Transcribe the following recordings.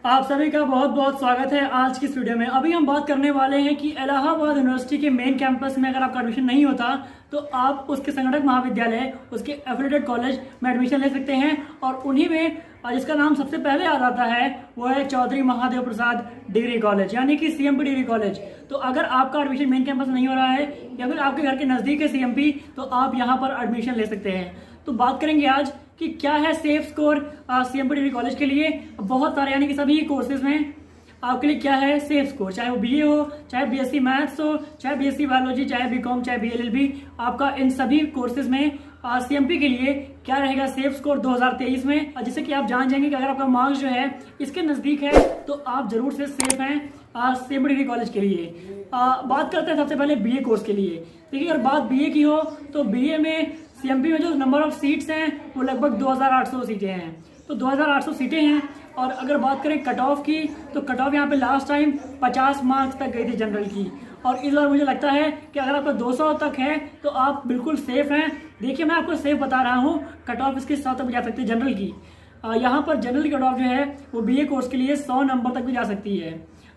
आप सभी का बहुत बहुत स्वागत है आज की इस वीडियो में। अभी हम बात करने वाले हैं कि इलाहाबाद यूनिवर्सिटी के मेन कैंपस में अगर आपका एडमिशन नहीं होता तो आप उसके संगठक महाविद्यालय, उसके एफिलिएटेड कॉलेज में एडमिशन ले सकते हैं। और उन्हीं में जिसका नाम सबसे पहले आ जाता है वो है चौधरी महादेव प्रसाद डिग्री कॉलेज, यानी कि सीएमपी डिग्री कॉलेज। तो अगर आपका एडमिशन मेन कैंपस नहीं हो रहा है या फिर आपके घर के नज़दीक है सीएमपी, तो आप यहाँ पर एडमिशन ले सकते हैं। तो बात करेंगे आज कि क्या है safe score CMP degree college के लिए। बहुत सारे यानी कि सभी कोर्सेज में आपके लिए क्या है सेफ स्कोर, चाहे वो बीए हो, चाहे बीएससी मैथ्स हो, चाहे बीएससी बायोलॉजी, चाहे बीकॉम, चाहे बीएलएलबी, आपका इन सभी कोर्सेज में सीएमपी के लिए क्या रहेगा सेफ स्कोर 2023 में। और जैसे कि आप जान जाएंगे कि अगर आपका मार्क्स जो है इसके नज़दीक है तो आप जरूर से सेफ हैं सीएमपी डिग्री कॉलेज के लिए। बात करते हैं सबसे पहले बीए कोर्स के लिए। देखिए, अगर बात बीए की हो तो बीए में सीएमपी में जो नंबर ऑफ सीट्स हैं वो लगभग 2800 सीटें हैं। तो 2800 सीटें हैं। और अगर बात करें कट ऑफ की तो कट ऑफ यहाँ पे लास्ट टाइम 50 मार्क्स तक गई थी जनरल की, और इस बार मुझे लगता है कि अगर आपका 200 तक है तो आप बिल्कुल सेफ हैं। देखिए, मैं आपको सेफ बता रहा हूँ, कट ऑफ इसके 100 तक भी जा सकती है जनरल की। यहाँ पर जनरल की कट ऑफ जो है वो बीए कोर्स के लिए 100 नंबर तक भी जा सकती है।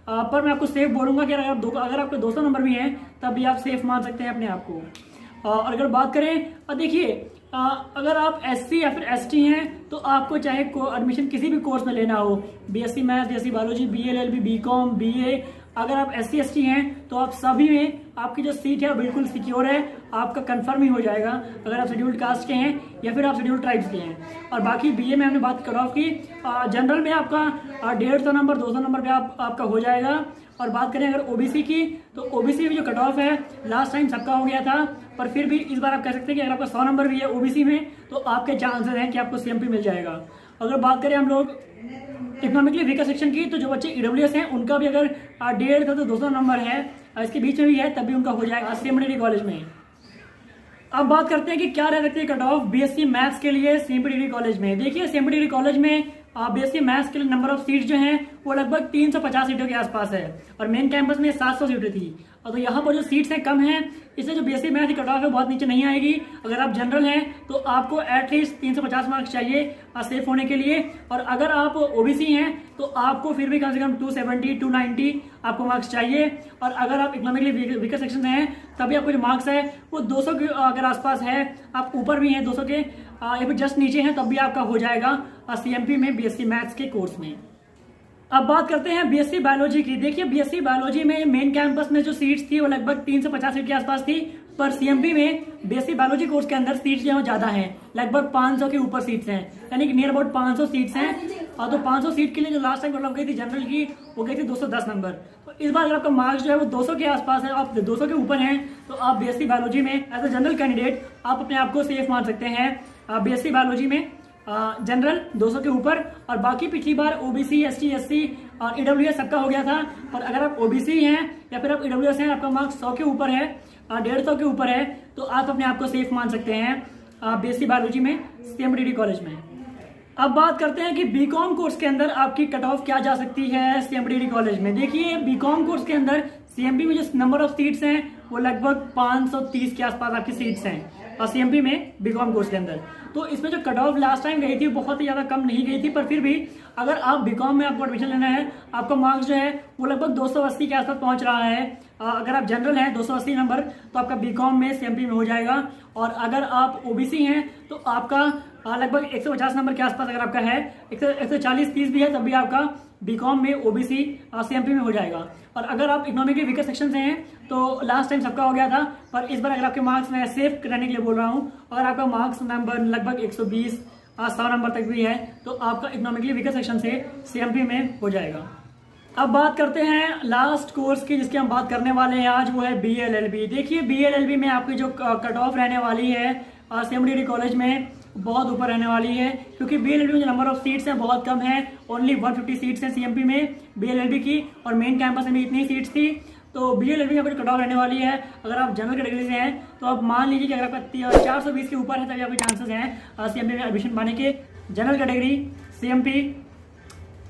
पर मैं आपको सेफ बोलूँगा कि अगर आपके 200 नंबर भी हैं तब भी आप सेफ मान सकते हैं अपने आप को। और अगर बात करें, देखिए, अगर आप एससी या फिर एसटी हैं तो आपको चाहे एडमिशन किसी भी कोर्स में लेना हो, BSc maths, BSc biology, BLLB, BCom, BA, अगर आप एससी एसटी हैं तो आप सभी में आपकी जो सीट है बिल्कुल सिक्योर है, आपका कंफर्म ही हो जाएगा अगर आप शेड्यूल्ड कास्ट के हैं या फिर आप शेड्यूल्ड ट्राइब्स के हैं। और बाकी बीए में हमने बात कट ऑफ की, जनरल में आपका 150 नंबर 200 नंबर पे आपका हो जाएगा। और बात करें अगर ओबीसी की तो ओबीसी में जो कट ऑफ है लास्ट टाइम सबका हो गया था, पर फिर भी इस बार आप कह सकते हैं कि अगर आपका 100 नंबर भी है ओबीसी में तो आपके चांसेस हैं कि आपको सीएमपी मिल जाएगा। अगर बात करें हम लोग इकोनॉमिकली वीकर सेक्शन की तो जो बच्चे ईडब्ल्यूएस हैं उनका भी अगर 150 था तो 200 नंबर है, इसके बीच में भी है, तब भी उनका हो जाएगा सीएमपी डिग्री कॉलेज में। अब बात करते हैं कि क्या रह सकती है कट ऑफ बीएससी मैथ्स के लिए सीएमपी डिग्री कॉलेज में। देखिए, सीएमपी डिग्री कॉलेज में बीएससी मैथ्स के लिए नंबर ऑफ सीट्स जो हैं वो लगभग 350 सीटों के आसपास है, और मेन कैंपस में 700 सीटें थी। तो यहाँ पर जो सीट्स हैं कम हैं, इससे जो बीएससी मैथ्स की कट ऑफ है बहुत नीचे नहीं आएगी। अगर आप जनरल हैं तो आपको एटलीस्ट 350 मार्क्स चाहिए सेफ होने के लिए, और अगर आप ओबीसी हैं तो आपको फिर भी कम से कम 270 290 आपको मार्क्स चाहिए। और अगर आप इकोनॉमिकली वीकर सेक्शन हैं तभी आपको जो मार्क्स है वो 200 के अगर आसपास है, आप ऊपर भी हैं 200 के या फिर जस्ट नीचे हैं, तब भी आपका हो जाएगा सीएमपी में बीएससी मैथ्स के कोर्स में। अब बात करते हैं बीएससी बायोलॉजी की। देखिए, बीएससी बायोलॉजी में मेन कैंपस में जो सीट्स थी वो लगभग 350 सीट के आसपास थी, पर सीएमपी में बीएससी बायोलॉजी कोर्स के अंदर सीट्स जो है ज्यादा हैं, लगभग 500 के ऊपर सीट्स हैं, यानी कि नियर अबाउट 500 सीट्स हैं। और तो 500 सीट के लिए जो लास्ट टाइम कट गई थी जनरल की वो गई थी 210 नंबर। तो इस बार अगर आपका मार्क्स जो है वो 200 के आसपास है, आप 200 के ऊपर हैं, तो आप बीएससी बायोलॉजी में एज ए जनरल कैंडिडेट आप अपने आप को सेफ मान सकते हैं। बीएससी बायोलॉजी में जनरल 200 के ऊपर, और बाकी पिछली बार ओबीसी, एसटी, एससी और ईडब्ल्यूएस सबका हो गया था। और अगर आप ओबीसी हैं या फिर आप ईडब्ल्यूएस हैं, आपका मार्क्स 100 के ऊपर है, 150 के ऊपर है, तो आप अपने आप को सेफ मान सकते हैं बीएससी बायोलॉजी में सीएमपी डिग्री कॉलेज में। अब बात करते हैं कि बीकॉम कोर्स के अंदर आपकी कट ऑफ क्या जा सकती है सीएमपी डिग्री कॉलेज में। देखिए, बीकॉम कोर्स के अंदर सीएमपी में जो नंबर ऑफ सीट्स हैं वो लगभग 530 के आसपास आपकी सीट्स हैं और सीएमपी में बीकॉम कोर्स के अंदर। तो इसमें जो कट ऑफ लास्ट टाइम गई थी बहुत ही ज्यादा कम नहीं गई थी, पर फिर भी अगर आप बीकॉम में आपको एडमिशन लेना है, आपका मार्क्स जो है वो लगभग 280 के आसपास पहुंच रहा है। अगर आप जनरल हैं 280 नंबर तो आपका बीकॉम में सीएमपी में हो जाएगा। और अगर आप ओबीसी हैं तो आपका लगभग 150 नंबर के आसपास अगर आपका है, 140-30 भी है, तब भी आपका बीकॉम में ओबीसी सीएमपी में हो जाएगा। और अगर आप इकोनॉमिकली वीकर सेक्शन से हैं तो लास्ट टाइम सबका हो गया था, पर इस बार अगर आपके मार्क्स मैं सेफ करने के लिए बोल रहा हूँ, अगर आपका मार्क्स नंबर लगभग 120 100 नंबर तक भी है तो आपका इकोनॉमिकली वीकर सेक्शन से सीएमपी में हो जाएगा। अब बात करते हैं लास्ट कोर्स की जिसकी हम बात करने वाले हैं आज, वो है बीएलएलबी। देखिए, बीएलएलबी में आपकी जो कट ऑफ रहने वाली है सीएमपी डिग्री कॉलेज में बहुत ऊपर रहने वाली है, क्योंकि बीएलएलबी में जो नंबर ऑफ सीट्स हैं बहुत कम है, ओनली 150 सीट्स हैं सीएमपी में बीएलएलबी की, और मेन कैंपस में भी इतनी सीट्स थी। तो बीएलएलबी में कट ऑफ रहने वाली है। अगर आप जनरल कैटेगरी से हैं तो आप मान लीजिए कि अगर आपका 420 के ऊपर है तभी आपके चांसेस हैं सीएमपी में एडमिशन पाने के। General category, CMP,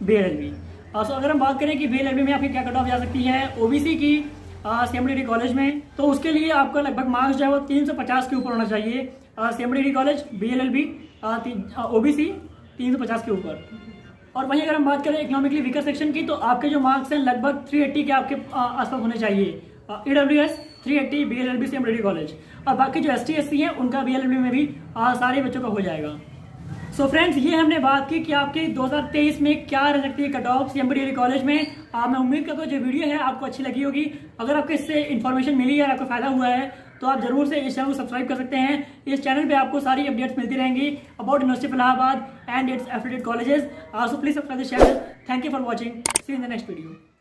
BLLB. So अगर हम बात करें कि बीएलएलबी में आपकी क्या कट ऑफ जा सकती है ओबीसी की सीएमपी डिग्री कॉलेज में, तो उसके लिए आपका लगभग मार्क्स जो है वो 350 के ऊपर होना चाहिए। CMP degree college, BLLB, OBC 350 के ऊपर। और वहीं अगर हम बात करें इकोनॉमिकली वीकर सेक्शन की, तो आपके जो मार्क्स हैं लगभग 380 के आपके आसपास होने चाहिए। EWS 380, BLLB CMD college. और बाकी जो ST SC हैं उनका BLLB में भी सारे बच्चों का हो जाएगा। सो फ्रेंड्स, ये हमने बात की कि आपके 2023 में क्या रह सकती है कट ऑफ CMD कॉलेज में। मैं उम्मीद करता हूँ जो वीडियो है आपको अच्छी लगी होगी। अगर आपको इससे इन्फॉर्मेशन मिली है, आपको फायदा हुआ है, तो आप जरूर से इस चैनल को सब्सक्राइब कर सकते हैं। इस चैनल पे आपको सारी अपडेट्स मिलती रहेंगी about university of Allahabad and its affiliated colleges. So please subscribe the channel. Thank you for watching. See you in the next video.